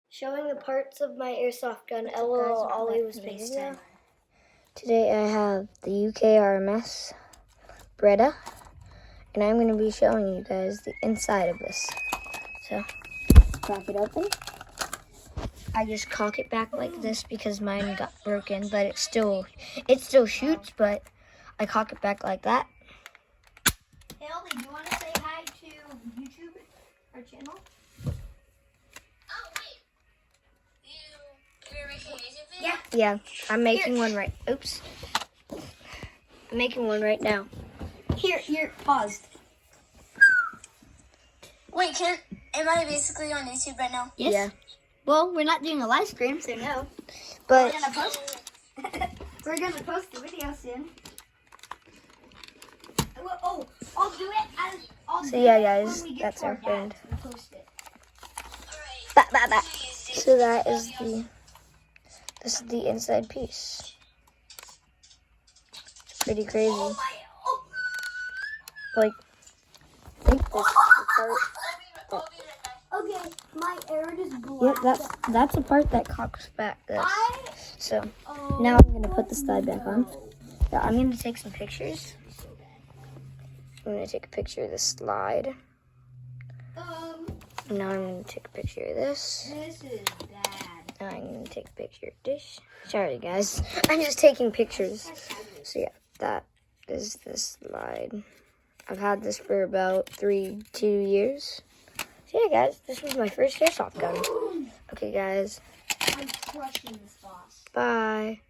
Showing the parts of my airsoft gun. LOL, Ollie was FaceTime. Today I have the UKRMS Breda, and I'm going to be showing you guys the inside of this. So, crack it open. I just cock it back like this because mine got broken, but it still shoots, but I cock it back like that. Hey Ollie, do you want to say hi to YouTube, our channel? Yeah, I'm making one right. Oops. I'm making one right now. Here, paused. Wait, am I basically on YouTube right now? Yes. Yeah. Well, we're not doing a live stream, so no. But We're gonna post. We're gonna post the video soon. Oh, I'll do it. So yeah, guys, that's our friend. We'll post it. So this is the inside piece. It's pretty crazy. Like, I think this is the part. Okay, my air is black. Yep, that's the part that cocks back this. So now I'm gonna put the slide back on. Yeah, I'm gonna take some pictures. I'm gonna take a picture of the slide. Now I'm gonna take a picture of this. This is bad. Now I'm gonna take a picture of this. Sorry, guys. I'm just taking pictures. So yeah, that is the slide. I've had this for about 2 years. So yeah, guys, this was my first airsoft gun. Okay, guys. I'm crushing this boss. Bye.